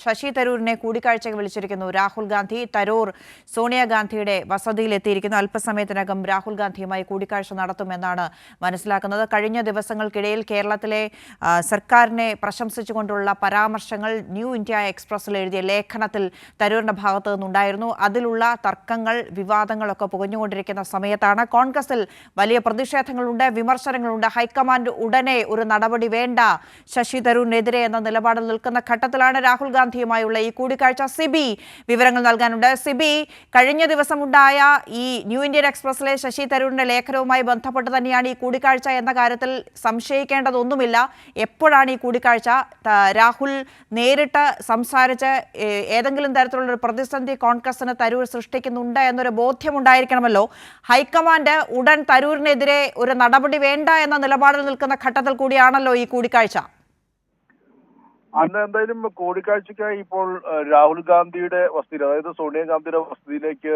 ശശി തരൂരിനെ കൂടിക്കാഴ്ചയ്ക്ക് വിളിച്ചിരിക്കുന്നു. രാഹുൽ ഗാന്ധി തരൂർ സോണിയാഗാന്ധിയുടെ വസതിയിൽ എത്തിയിരിക്കുന്നു. അല്പസമയത്തിനകം രാഹുൽ ഗാന്ധിയുമായി കൂടിക്കാഴ്ച നടത്തുമെന്നാണ് മനസ്സിലാക്കുന്നത്. കഴിഞ്ഞ ദിവസങ്ങൾക്കിടയിൽ കേരളത്തിലെ സർക്കാരിനെ പ്രശംസിച്ചുകൊണ്ടുള്ള പരാമർശങ്ങൾ ന്യൂ ഇന്ത്യ എക്സ്പ്രസിൽ എഴുതിയ ലേഖനത്തിൽ തരൂരിന്റെ ഭാഗത്തു നിന്നുണ്ടായിരുന്നു. അതിലുള്ള തർക്കങ്ങൾ, വിവാദങ്ങളൊക്കെ പുകഞ്ഞുകൊണ്ടിരിക്കുന്ന സമയത്താണ് കോൺഗ്രസിൽ വലിയ പ്രതിഷേധങ്ങളുണ്ട്, വിമർശനങ്ങളുണ്ട്. ഹൈക്കമാൻഡ് ഉടനെ ഒരു നടപടി വേണ്ട ശശി തരൂരിനെതിരെ എന്ന നിലപാടിൽ നിൽക്കുന്ന ഘട്ടത്തിലാണ് രാഹുൽ ഗാന്ധിയുമായുള്ള ഈ കൂടിക്കാഴ്ച. സിബി വിവരങ്ങൾ നൽകാനുണ്ട്. സിബി, കഴിഞ്ഞ ദിവസമുണ്ടായ ഈ ന്യൂ ഇന്ത്യൻ എക്സ്പ്രസിലെ ശശി തരൂരിന്റെ ലേഖനവുമായി ബന്ധപ്പെട്ട് തന്നെയാണ് ഈ കൂടിക്കാഴ്ച എന്ന കാര്യത്തിൽ സംശയിക്കേണ്ടതൊന്നുമില്ല. എപ്പോഴാണ് ഈ കൂടിക്കാഴ്ച? രാഹുൽ നേരിട്ട് സംസാരിച്ച് ഏതെങ്കിലും തരത്തിലുള്ള ഒരു പ്രതിസന്ധി കോൺഗ്രസിന് തരൂർ സൃഷ്ടിക്കുന്നുണ്ട് എന്നൊരു ബോധ്യമുണ്ടായിരിക്കണമല്ലോ. ഹൈക്കമാൻഡ് ഉടൻ തരൂരിനെതിരെ ഒരു നടപടി വേണ്ട എന്ന നിലപാടിൽ നിൽക്കുന്ന ഘട്ടത്തിൽ കൂടിയാണല്ലോ ഈ കൂടിക്കാഴ്ച. അന്ന് എന്തായാലും കൂടിക്കാഴ്ചയ്ക്കായി ഇപ്പോൾ രാഹുൽ ഗാന്ധിയുടെ വസതിയിൽ, അതായത് സോണിയാഗാന്ധിയുടെ വസതിയിലേക്ക്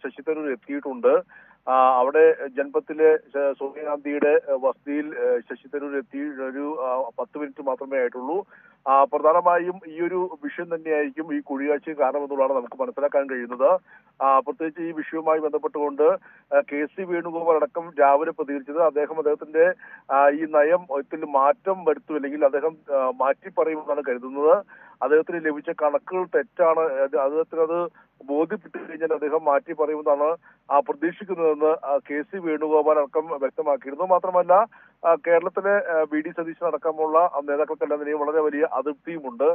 ശശി തരൂർ എത്തിയിട്ടുണ്ട്. അവിടെ ജൻപത്തിലെ സോണിയാഗാന്ധിയുടെ വസതിയിൽ ശശി തരൂർ എത്തി ഒരു 10 മിനിറ്റ് മാത്രമേ ആയിട്ടുള്ളൂ. പ്രധാനമായും ഈ ഒരു വിഷയം തന്നെയായിരിക്കും ഈ കൂടിക്കാഴ്ചയ്ക്ക് കാരണമെന്നുള്ളതാണ് നമുക്ക് മനസ്സിലാക്കാൻ കഴിയുന്നത്. പ്രത്യേകിച്ച് ഈ വിഷയവുമായി ബന്ധപ്പെട്ടുകൊണ്ട് KC വേണുഗോപാൽ അടക്കം രാവിലെ പ്രതികരിച്ചത് അദ്ദേഹത്തിന്റെ ഈ നയത്തിൽ മാറ്റം വരുത്തും, അല്ലെങ്കിൽ അദ്ദേഹം മാറ്റി പറയുമെന്നാണ് കരുതുന്നത്. അദ്ദേഹത്തിന് ലഭിച്ച കണക്കുകൾ തെറ്റാണ്, അദ്ദേഹത്തിന് അത് ബോധ്യപ്പെട്ടു കഴിഞ്ഞാൽ അദ്ദേഹം മാറ്റി പറയുമെന്നാണ് പ്രതീക്ഷിക്കുന്നതെന്ന് KC വേണുഗോപാൽ അടക്കം വ്യക്തമാക്കിയിരുന്നു. മാത്രമല്ല കേരളത്തിലെ VD സതീശൻ അടക്കമുള്ള നേതാക്കൾക്കെല്ലാം തന്നെയും വളരെ വലിയ അതൃപ്തിയുമുണ്ട്.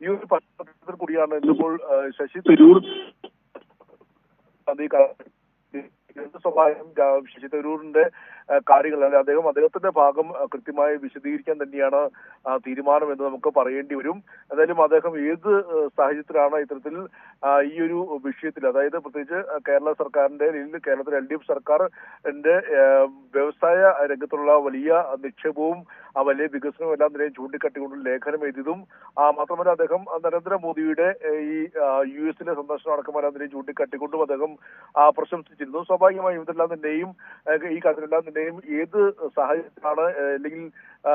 ഈ ഒരു പശ്ചാത്തലത്തിൽ കൂടിയാണ് ഇന്നിപ്പോൾ ശശി തരൂർ സ്വാഭാവികം ശശി തരൂരിന്റെ കാര്യങ്ങൾ, അല്ലെങ്കിൽ അദ്ദേഹത്തിന്റെ ഭാഗം കൃത്യമായി വിശദീകരിക്കാൻ തന്നെയാണ് തീരുമാനം എന്ന് നമുക്ക് പറയേണ്ടി വരും. എന്തായാലും അദ്ദേഹം ഏത് സാഹചര്യത്തിലാണ് ഇത്തരത്തിൽ ഈ ഒരു വിഷയത്തിൽ, അതായത് പ്രത്യേകിച്ച് കേരള സർക്കാരിന്റെ, അല്ലെങ്കിൽ കേരളത്തിലെ LDF സർക്കാരിന്റെ വ്യവസായ രംഗത്തുള്ള വലിയ നിക്ഷേപവും വലിയ വികസനവും എല്ലാം തന്നെ ചൂണ്ടിക്കാട്ടിക്കൊണ്ട് ലേഖനം എഴുതിയതും, മാത്രമല്ല അദ്ദേഹം നരേന്ദ്രമോദിയുടെ ഈ US സന്ദർശനം അടക്കമെല്ലാം തന്നെ ചൂണ്ടിക്കാട്ടിക്കൊണ്ടും അദ്ദേഹം പ്രശംസിച്ചിരുന്നു. സ്വാഭാവികമായും ഇതെല്ലാം തന്നെയും ഈ കാര്യത്തിലെല്ലാം തന്നെയും ഏത് സാഹചര്യത്തിലാണ് അല്ലെങ്കിൽ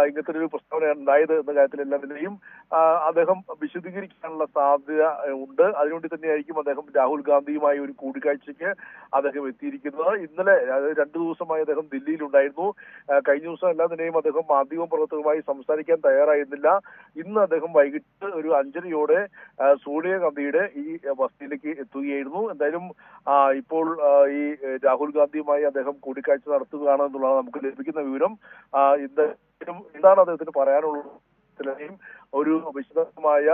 ഇങ്ങനത്തെ ഒരു പ്രസ്താവന ഉണ്ടായത് എന്ന കാര്യത്തിലെല്ലാം തന്നെയും അദ്ദേഹം വിശദീകരിക്കാനുള്ള സാധ്യത ഉണ്ട്. അതിനുവേണ്ടി തന്നെയായിരിക്കും അദ്ദേഹം രാഹുൽ ഗാന്ധിയുമായി ഒരു കൂടിക്കാഴ്ചയ്ക്ക് അദ്ദേഹം എത്തിയിരിക്കുന്നത്. ഇന്നലെ, അതായത് 2 ദിവസമായി അദ്ദേഹം ദില്ലിയിലുണ്ടായിരുന്നു. കഴിഞ്ഞ ദിവസം എല്ലാം തന്നെയും അദ്ദേഹം മാധ്യമപ്രവർത്തകരുമായി സംസാരിക്കാൻ തയ്യാറായിരുന്നില്ല. ഇന്ന് അദ്ദേഹം വൈകിട്ട് ഒരു 5:30 സോണിയാഗാന്ധിയുടെ ഈ വസതിയിലേക്ക് എത്തുകയായിരുന്നു. എന്തായാലും ഇപ്പോൾ ഈ രാഹുൽ ഗാന്ധിയുമായി അദ്ദേഹം കൂടിക്കാഴ്ച നടത്തുകയാണ് എന്നുള്ളതാണ് നമുക്ക് ലഭിക്കുന്ന വിവരം. എന്താണ് അദ്ദേഹത്തിന് പറയാനുള്ളത്, ഒരു വിശദമായ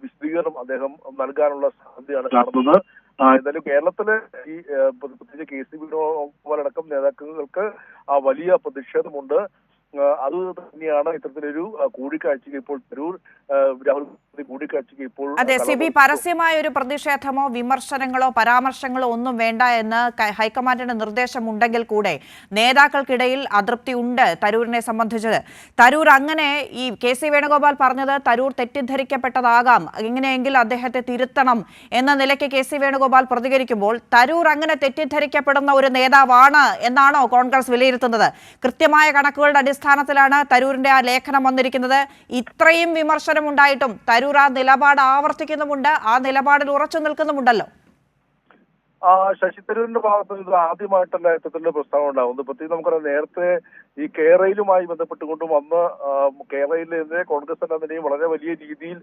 വിശദീകരണം അദ്ദേഹം നൽകാനുള്ള സാധ്യതയാണ് കാണുന്നത്. എന്തായാലും കേരളത്തിലെ ഈ പ്രത്യേകിച്ച് KC വേണുഗോപാൽ അടക്കം നേതാക്കൾക്ക് വലിയ പ്രതിഷേധമുണ്ട്. അത് തന്നെയാണ് ഇത്തരത്തിലൊരു കൂടിക്കാഴ്ചയ്ക്ക് ഇപ്പോൾ തരൂർ രാഹുൽ ഗാന്ധി കൂടിക്കാഴ്ചയ്ക്ക് ഇപ്പോൾ. അതെ സിബി, പരസ്യമായ ഒരു പ്രതിഷേധമോ വിമർശനങ്ങളോ പരാമർശങ്ങളോ ഒന്നും വേണ്ട എന്ന് ഹൈക്കമാൻഡിന്റെ നിർദ്ദേശമുണ്ടെങ്കിൽ കൂടെ നേതാക്കൾക്കിടയിൽ അതൃപ്തി ഉണ്ട് തരൂരിനെ സംബന്ധിച്ചത്. തരൂർ അങ്ങനെ ഈ KC വേണുഗോപാൽ പറഞ്ഞത് തരൂർ തെറ്റിദ്ധരിക്കപ്പെട്ടതാകാം, എങ്ങനെയെങ്കിൽ അദ്ദേഹത്തെ തിരുത്തണം എന്ന നിലയ്ക്ക് KC വേണുഗോപാൽ പ്രതികരിക്കുമ്പോൾ തരൂർ അങ്ങനെ തെറ്റിദ്ധരിക്കപ്പെടുന്ന ഒരു നേതാവാണ് എന്നാണോ കോൺഗ്രസ് വിലയിരുത്തുന്നത്? കൃത്യമായ കണക്കുകളുടെ അടിസ്ഥാനത്തിലാണ് തരൂരിന്റെ ആ ലേഖനം വന്നിരിക്കുന്നത്. ഇത്രയും വിമർശനം ഉണ്ടായിട്ടും തരൂർ ആ നിലപാട് ആവർത്തിക്കുന്നുമുണ്ട്, ആ നിലപാടിൽ ഉറച്ചു നിൽക്കുന്നുമുണ്ടല്ലോ. ശശി തരൂരിന്റെ ഭാഗത്ത് ഇത് ആദ്യമായിട്ടല്ല ഇത്തരത്തിലുള്ള പ്രസ്താവന ഉണ്ടാകുന്നത്. പ്രത്യേകിച്ച് നമുക്കറിയാം, നേരത്തെ ഈ കേരളയിലുമായി ബന്ധപ്പെട്ടുകൊണ്ടും അന്ന് കേരളയിലെ കോൺഗ്രസ് എല്ലാം തന്നെയും വളരെ വലിയ രീതിയിൽ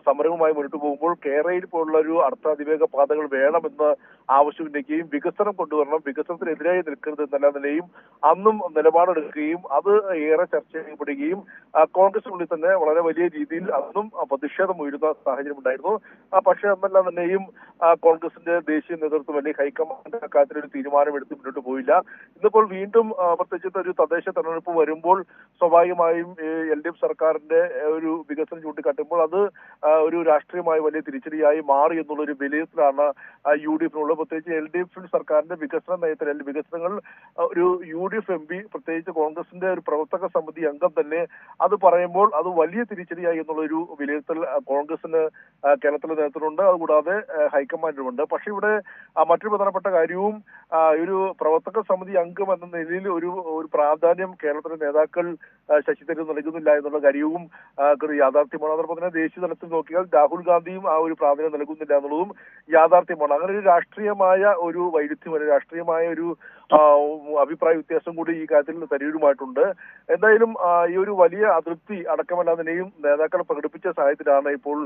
സമരവുമായി മുന്നോട്ട് പോകുമ്പോൾ കേരളയിൽ പോലുള്ള ഒരു അർത്ഥതിവേഗ പാതകൾ വേണമെന്ന് ആവശ്യം ഉന്നയിക്കുകയും വികസനം കൊണ്ടുവരണം, വികസനത്തിനെതിരായി നിൽക്കരുത് എന്നെല്ലാം നിലയും അന്നും നിലപാടെടുക്കുകയും അത് ഏറെ ചർച്ച ചെയ്യപ്പെടുകയും കോൺഗ്രസിനുള്ളിൽ തന്നെ വളരെ വലിയ രീതിയിൽ അന്നും പ്രതിഷേധം ഉയരുന്ന സാഹചര്യം ഉണ്ടായിരുന്നു. പക്ഷേ അന്നെല്ലാം തന്നെയും കോൺഗ്രസിന്റെ ദേശീയ നേതൃത്വം അല്ലെങ്കിൽ ഹൈക്കമാൻഡ് അക്കാര്യത്തിൽ ഒരു തീരുമാനമെടുത്ത് മുന്നോട്ട് പോയില്ല. ഇന്നിപ്പോൾ വീണ്ടും പ്രത്യേകിച്ച് ഒരു തദ്ദേശ തെരഞ്ഞെടുപ്പ് വരുമ്പോൾ സ്വാഭാവികമായും LDF സർക്കാരിന്റെ ഒരു വികസനം ചൂണ്ടിക്കാട്ടുമ്പോൾ അത് ഒരു രാഷ്ട്രീയമായി വലിയ തിരിച്ചടിയായി മാറി എന്നുള്ളൊരു വിലയിരുത്തലാണ് UDFിനുള്ളത്. പ്രത്യേകിച്ച് LDF സർക്കാരിന്റെ വികസന നയത്തിൽ വികസനങ്ങൾ ഒരു UDF MP, പ്രത്യേകിച്ച് കോൺഗ്രസിന്റെ ഒരു പ്രവർത്തക സമിതി അംഗം തന്നെ അത് പറയുമ്പോൾ അത് വലിയ തിരിച്ചടിയായി എന്നുള്ളൊരു വിലയിരുത്തൽ കോൺഗ്രസിന് കേരളത്തിലെ നേതൃത്വമുണ്ട്, അതുകൂടാതെ ഹൈക്കമാൻഡിനുമുണ്ട്. പക്ഷെ ഇവിടെ മറ്റൊരു പ്രധാനപ്പെട്ട കാര്യവും ഒരു പ്രവർത്തക സമിതി അംഗം എന്ന നിലയിൽ ഒരു പ്രാധാന്യം കേരളത്തിലെ നേതാക്കൾ ശശി തരൂർ നൽകുന്നില്ല എന്നുള്ള കാര്യവും യാഥാർത്ഥ്യമാണ്. അതോടൊപ്പം തന്നെ ദേശീയ തലത്തിൽ തലത്തിൽ നോക്കിയാൽ രാഹുൽ ഗാന്ധിയും ആ ഒരു പ്രാധാന്യം നൽകുന്നില്ല എന്നുള്ളതും യാഥാർത്ഥ്യമാണ്. അങ്ങനെ ഒരു രാഷ്ട്രീയമായ ഒരു വൈരുദ്ധ്യം, രാഷ്ട്രീയമായ ഒരു അഭിപ്രായ വ്യത്യാസം കൂടി ഈ കാര്യത്തിൽ തരൂരുമായിട്ടുണ്ട്. എന്തായാലും ഈ ഒരു വലിയ അതൃപ്തി അടക്കമല്ലാതിനെയും നേതാക്കൾ പ്രകടിപ്പിച്ച സാഹചര്യത്തിലാണ് ഇപ്പോൾ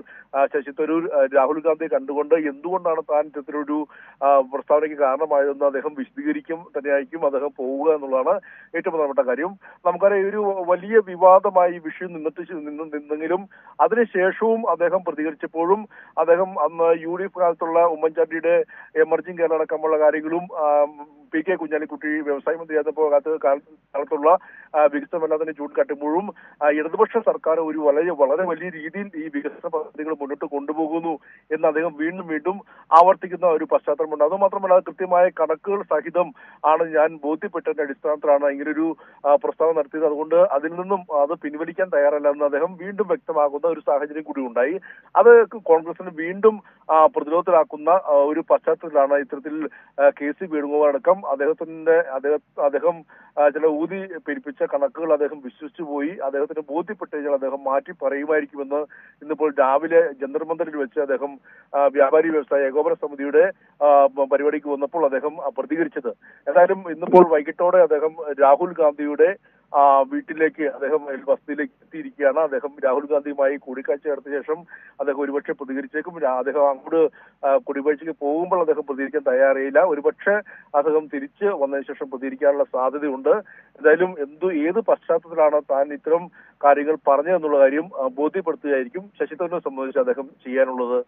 ശശി തരൂർ രാഹുൽ ഗാന്ധിയെ കണ്ടുകൊണ്ട് എന്തുകൊണ്ടാണ് താൻ ഇത്തരത്തിലൊരു പ്രസ്താവനയ്ക്ക് കാരണമായതെന്ന് അദ്ദേഹം വിശദീകരിക്കും തന്നെയായിരിക്കും അദ്ദേഹം പോവുക എന്നുള്ളതാണ് ഏറ്റവും പ്രധാനപ്പെട്ട കാര്യം. നമുക്കറിയാം ഈ ഒരു വലിയ വിവാദമായി ഈ വിഷയം നിന്നെങ്കിലും അതിനുശേഷവും അദ്ദേഹം പ്രതികരിച്ചപ്പോഴും അദ്ദേഹം അന്ന് UDF കാലത്തുള്ള ഉമ്മൻചാണ്ടിയുടെ എമർജിംഗ് കേരള അടക്കമുള്ള കാര്യങ്ങളും PK കുഞ്ഞാലിക്കുട്ടി വ്യവസായ മന്ത്രിയായിരുന്നപ്പോൾ കാലത്തുള്ള വികസനമല്ലാതെ ചൂണ്ടിക്കാട്ടുമ്പോഴും ഇടതുപക്ഷ സർക്കാർ ഒരു വളരെ വലിയ രീതിയിൽ ഈ വികസന പദ്ധതികൾ മുന്നോട്ട് കൊണ്ടുപോകുന്നു എന്ന് അദ്ദേഹം വീണ്ടും ആവർത്തിക്കുന്ന ഒരു പശ്ചാത്തലമുണ്ട്. അതുമാത്രമല്ല കൃത്യമായ കണക്കുകൾ സഹിതം ആണ് ഞാൻ ബോധ്യപ്പെട്ടതിന്റെ അടിസ്ഥാനത്തിലാണ് ഇങ്ങനൊരു പ്രസ്താവന നടത്തിയത്. അതുകൊണ്ട് അതിൽ നിന്നും അത് പിൻവലിക്കാൻ തയ്യാറല്ല എന്ന് അദ്ദേഹം വീണ്ടും വ്യക്തമാകുന്ന ഒരു സാഹചര്യം കൂടി ഉണ്ടായി. അത് കോൺഗ്രസിന് വീണ്ടും പ്രതിരോധത്തിലാക്കുന്ന ഒരു പശ്ചാത്തലത്തിലാണ് ഇത്തരത്തിൽ KC വേണുഗോപാൽ അടക്കം അദ്ദേഹം ചില ഊതി പെരുപ്പിച്ച കണക്കുകൾ അദ്ദേഹം വിശ്വസിച്ചു പോയി. അദ്ദേഹത്തിന് ബോധ്യപ്പെട്ട് കഴിഞ്ഞാൽ അദ്ദേഹം മാറ്റി പറയുമായിരിക്കുമെന്ന് ഇന്നിപ്പോൾ രാവിലെ ജന്തർ മന്ദിറിൽ വെച്ച് അദ്ദേഹം വ്യാപാരി വ്യവസായ ഏകോപന സമിതിയുടെ പരിപാടിക്ക് വന്നപ്പോൾ അദ്ദേഹം പ്രതികരിച്ചത്. ഏതായാലും ഇന്നിപ്പോൾ വൈകിട്ടോടെ അദ്ദേഹം രാഹുൽ ഗാന്ധിയുടെ വീട്ടിലേക്ക് അദ്ദേഹം വസതിയിലേക്ക് എത്തിയിരിക്കുകയാണ്. അദ്ദേഹം രാഹുൽ ഗാന്ധിയുമായി കൂടിക്കാഴ്ച നടത്തിയ ശേഷം അദ്ദേഹം ഒരുപക്ഷെ പ്രതികരിച്ചേക്കും. അദ്ദേഹം അങ്ങോട്ട് കൂടിക്കാഴ്ചയ്ക്ക് പോകുമ്പോൾ അദ്ദേഹം പ്രതികരിക്കാൻ തയ്യാറായില്ല. ഒരുപക്ഷെ അദ്ദേഹം തിരിച്ച് വന്നതിന് ശേഷം പ്രതികരിക്കാനുള്ള സാധ്യതയുണ്ട്. എന്തായാലും ഏത് പശ്ചാത്തലത്തിലാണ് താൻ ഇത്തരം കാര്യങ്ങൾ പറഞ്ഞതെന്നുള്ള കാര്യം ബോധ്യപ്പെടുത്തുകയായിരിക്കും ശശി തരൂരിനെ സംബന്ധിച്ച് അദ്ദേഹം ചെയ്യാനുള്ളത്.